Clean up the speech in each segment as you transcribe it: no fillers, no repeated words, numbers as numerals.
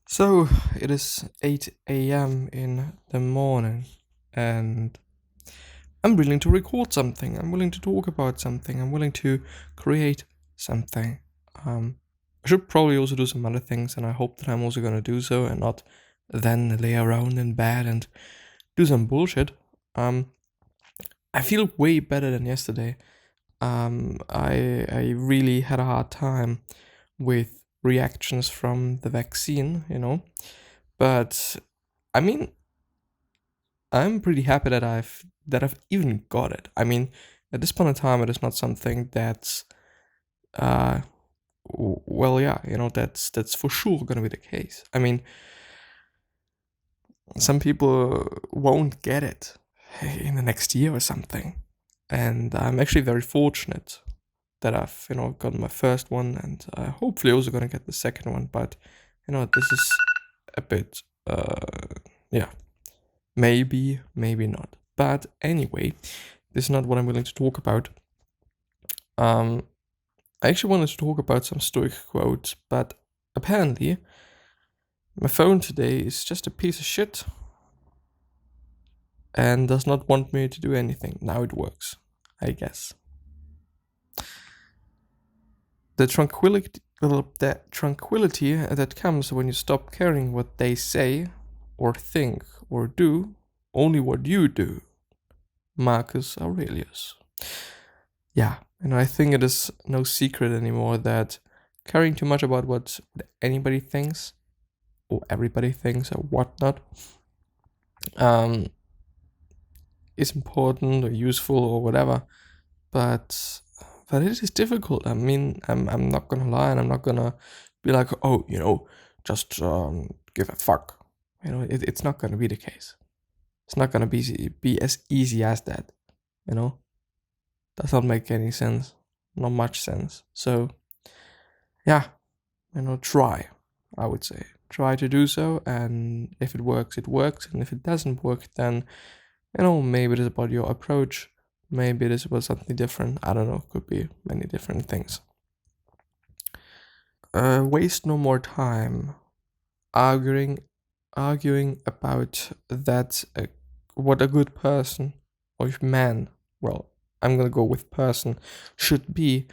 So it is 8 a.m. in the morning, and I'm willing to record something. I'm willing to talk about something. I'm willing to create something. I should probably also do some other things, and I hope that I'm also going to do so and not then lay around in bed and do some bullshit. I feel way better than yesterday. I really had a hard time with reactions from the vaccine, but I mean, I'm pretty happy that I've even got it. I mean, at this point in time, it is not something that's uh well, yeah, that's for sure gonna be the case. I mean, some people won't get it in the next year or something, and I'm actually very fortunate that I've gotten my first one, and hopefully also gonna get the second one. But this is a bit yeah, maybe not. But anyway, this is not what I'm willing to talk about. I actually wanted to talk about some Stoic quotes, but apparently my phone today is just a piece of shit and does not want me to do anything. Now it works, I guess. The tranquility that comes when you stop caring what they say or think or do, only what you do. Marcus Aurelius. Yeah, and I think it is no secret anymore that caring too much about what anybody thinks or everybody thinks or whatnot is important or useful or whatever, but it is difficult. I mean, I'm not gonna lie, and I'm not gonna be like, oh, just give a fuck. It's not gonna be the case. It's not gonna be as easy as that. Does not make any sense, not much sense. So, yeah, try. I would say try to do so, and if it works, it works, and if it doesn't work, then maybe it is about your approach. Maybe it is about something different. I don't know. Could be many different things. Waste no more time arguing about that. What a good person or man. Well, I'm gonna go with person should be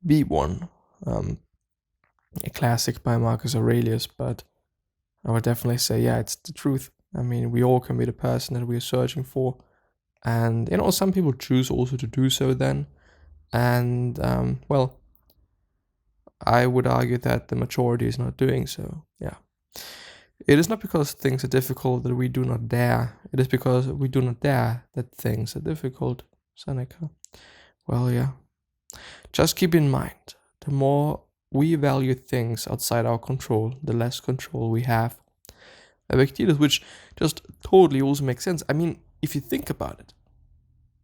one. A classic by Marcus Aurelius, but I would definitely say, yeah, it's the truth. I mean, we all can be the person that we are searching for. And, some people choose also to do so then. And, well, I would argue that the majority is not doing so. Yeah. It is not because things are difficult that we do not dare. It is because we do not dare that things are difficult. Seneca. Well, yeah. Just keep in mind, the more we value things outside our control, the less control we have. Epictetus, which just totally also makes sense. I mean, if you think about it,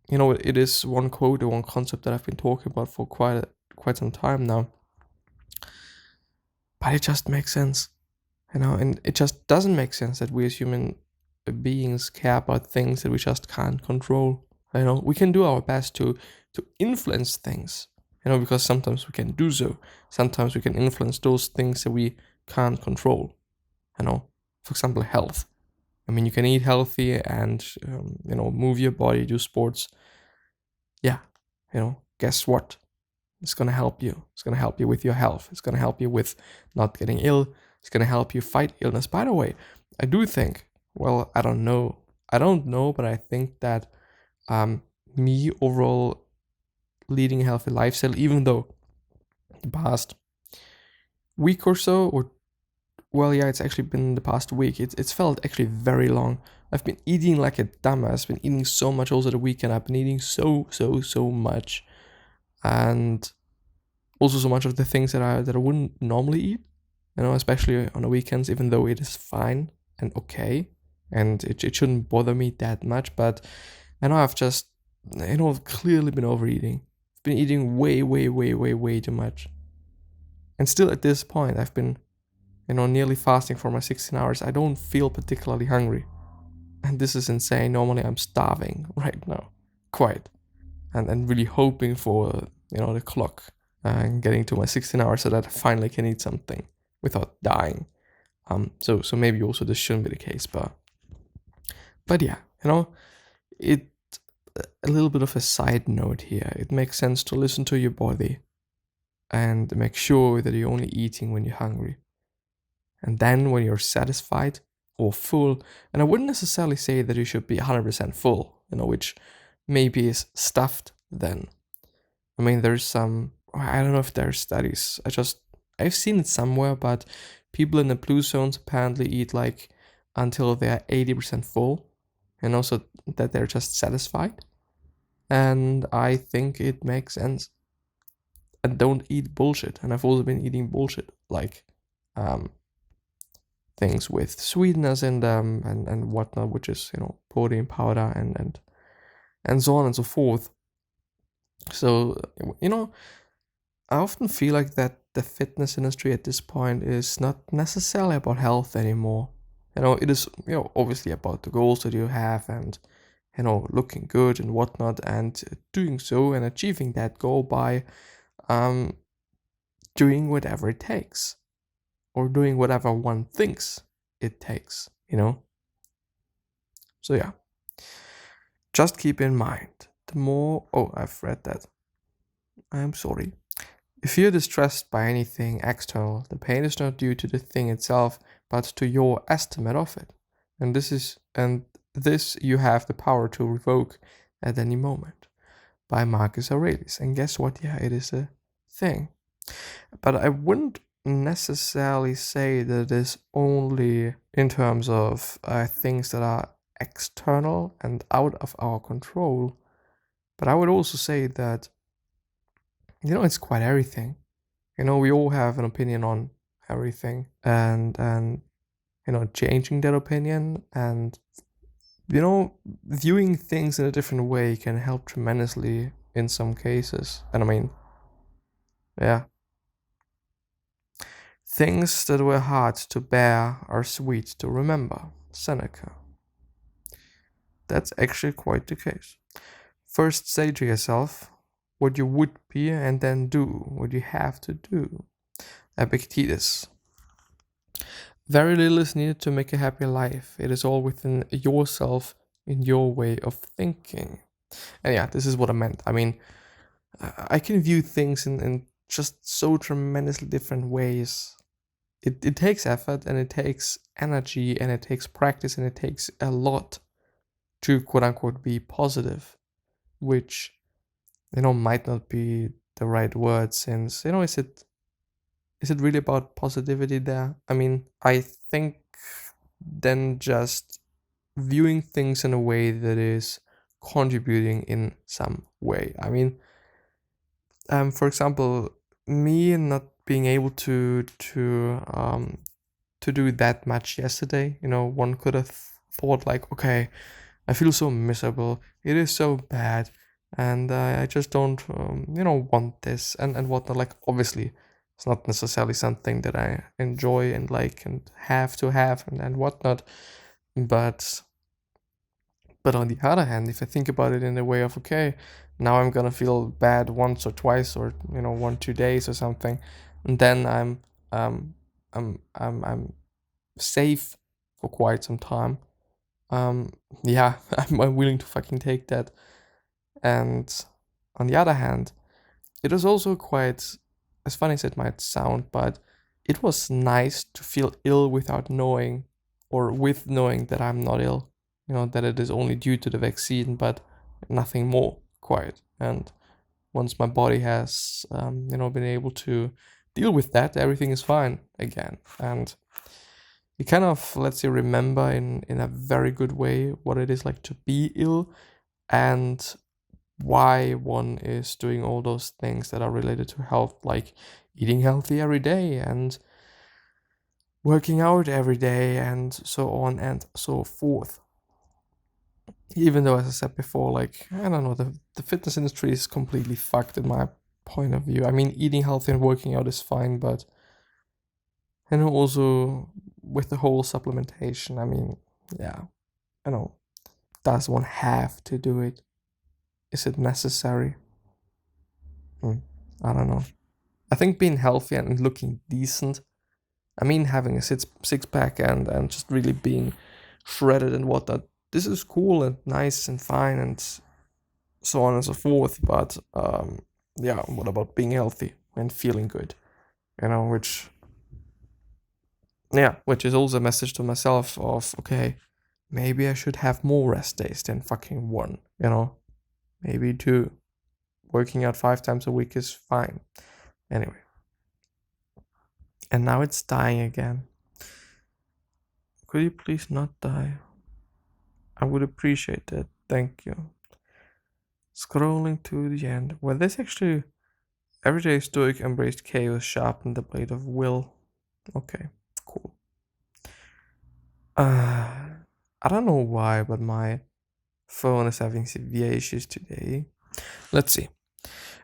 it is one quote or one concept that I've been talking about for quite some time now. But it just makes sense, and it just doesn't make sense that we as human beings care about things that we just can't control. We can do our best to influence things, because sometimes we can do so. Sometimes we can influence those things that we can't control. For example, health. I mean, you can eat healthy and, move your body, do sports. Yeah, guess what? It's going to help you. It's going to help you with your health. It's going to help you with not getting ill. It's going to help you fight illness. By the way, I do think, well, I don't know, but I think that me overall leading a healthy lifestyle, even though the past week or so, or well, yeah, it's actually been the past week. It's felt actually very long. I've been eating like a dumbass. I've been eating so much over the weekend. I've been eating so much, and also so much of the things that I wouldn't normally eat. Especially on the weekends. Even though it is fine and okay, and it shouldn't bother me that much. But I know I've just I've clearly been overeating. I've been eating way too much, and still at this point I've been nearly fasting for my 16 hours. I don't feel particularly hungry. And this is insane. Normally I'm starving right now. Quite. And really hoping for, the clock and getting to my 16 hours so that I finally can eat something without dying. So maybe also this shouldn't be the case, but yeah, it a little bit of a side note here. It makes sense to listen to your body and make sure that you're only eating when you're hungry. And then when you're satisfied or full, and I wouldn't necessarily say that you should be 100% full, which maybe is stuffed then. I mean, there's I don't know if there's studies. I've seen it somewhere, but people in the blue zones apparently eat like until they're 80% full, and also that they're just satisfied. And I think it makes sense. And don't eat bullshit. And I've also been eating bullshit, like things with sweeteners in them and whatnot, which is protein powder and so on and so forth. So I often feel like that the fitness industry at this point is not necessarily about health anymore. It is obviously about the goals that you have and looking good and whatnot, and doing so and achieving that goal by doing whatever it takes, or doing whatever one thinks it takes. So yeah, just keep in mind, the more... Oh, I've read that. I'm sorry. If you're distressed by anything external, the pain is not due to the thing itself, but to your estimate of it. And this you have the power to revoke at any moment. By Marcus Aurelius. And guess what? Yeah, it is a thing. But I wouldn't necessarily say that it is only in terms of things that are external and out of our control. But I would also say that, it's quite everything. We all have an opinion on everything, and changing that opinion and viewing things in a different way can help tremendously in some cases. And I mean, yeah, things that were hard to bear are sweet to remember. Seneca. That's actually quite the case. First say to yourself what you would be, and then do what you have to do. Epictetus. Very little is needed to make a happy life. It is all within yourself, in your way of thinking. And yeah, this is what I meant. I mean, I can view things in just so tremendously different ways. It takes effort, and it takes energy, and it takes practice, and it takes a lot to quote unquote be positive, which might not be the right word, since is it really about positivity there? I mean, I think then just viewing things in a way that is contributing in some way. I mean, for example, me not being able to do that much yesterday, one could have thought like, okay, I feel so miserable, it is so bad, and I just don't want this and whatnot. Like, obviously it's not necessarily something that I enjoy and like and have to have and whatnot, but on the other hand, if I think about it in the way of, okay, now I'm gonna feel bad once or twice, or 1-2 days or something, and then I'm safe for quite some time. Yeah, I'm willing to fucking take that. And on the other hand, it was also quite, as funny as it might sound, but it was nice to feel ill without knowing, or with knowing that I'm not ill. That it is only due to the vaccine, but nothing more, quite. And once my body has, been able to deal with that, everything is fine again. And it kind of lets you remember in a very good way what it is like to be ill, and why one is doing all those things that are related to health, like eating healthy every day and working out every day and so on and so forth. Even though, as I said before, like, I don't know, the fitness industry is completely fucked in my point of view. I mean, eating healthy and working out is fine, but also with the whole supplementation, I mean, yeah, does one have to do it? Is it necessary? I don't know. I think being healthy and looking decent I mean, having a six pack and just really being shredded and whatnot. This is cool and nice and fine and so on and so forth. But yeah, what about being healthy and feeling good? Which is also a message to myself of, okay, maybe I should have more rest days than fucking one. Maybe two. Working out 5 times a week is fine. Anyway. And now it's dying again. Could you please not die? I would appreciate that. Thank you. Scrolling to the end. Well, this actually... Everyday Stoic embraced chaos, sharpened the blade of will. Okay, cool. I don't know why, but my phone is having severe issues today. Let's see.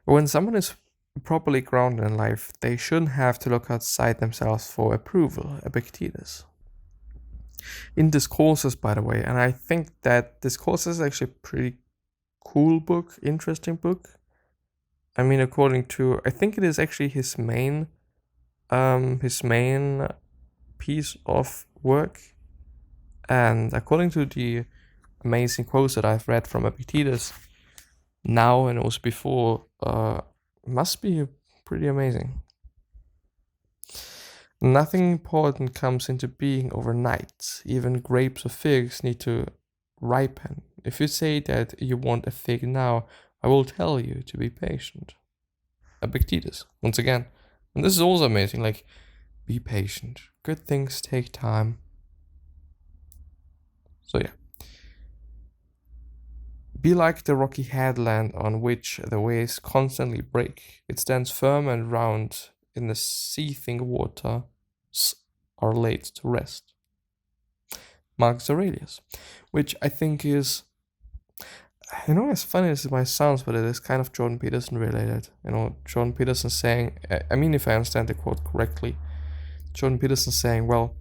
When someone is properly grounded in life, they shouldn't have to look outside themselves for approval. Epictetus. In Discourses, by the way, and I think that Discourses is actually a pretty cool book, interesting book. I mean, according to, I think it is actually his main piece of work. And according to the amazing quotes that I've read from Epictetus now and also before, must be pretty amazing. Nothing important comes into being overnight. Even grapes or figs need to ripen. If you say that you want a fig now, I will tell you to be patient. Epictetus, once again. And this is also amazing, like, be patient. Good things take time. So yeah. Be like the rocky headland on which the waves constantly break. It stands firm and round in the seething waters are laid to rest. Marcus Aurelius, which I think is, as funny as it might sound, but it is kind of Jordan Peterson related. Jordan Peterson saying, I mean, if I understand the quote correctly, Jordan Peterson saying, well,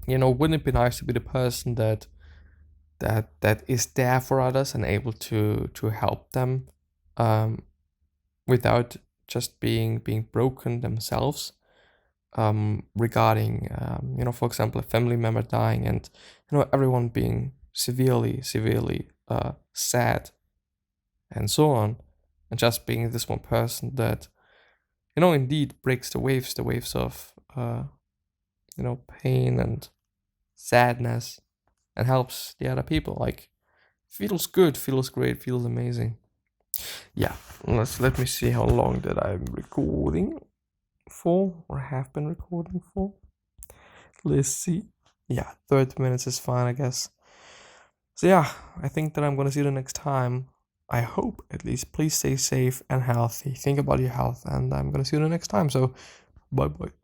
wouldn't it be nice to be the person that is there for others and able to help them without just being broken themselves, regarding for example, a family member dying and everyone being severely sad and so on, and just being this one person that indeed breaks the waves of pain and sadness and helps the other people. Like, feels good, feels great, feels amazing. Yeah, let me see how long that I'm recording for, or have been recording for. Let's see. Yeah, 30 minutes is fine, I guess. So yeah, I think that I'm gonna see you the next time. I hope, at least. Please stay safe and healthy. Think about your health, and I'm gonna see you the next time. So, bye bye.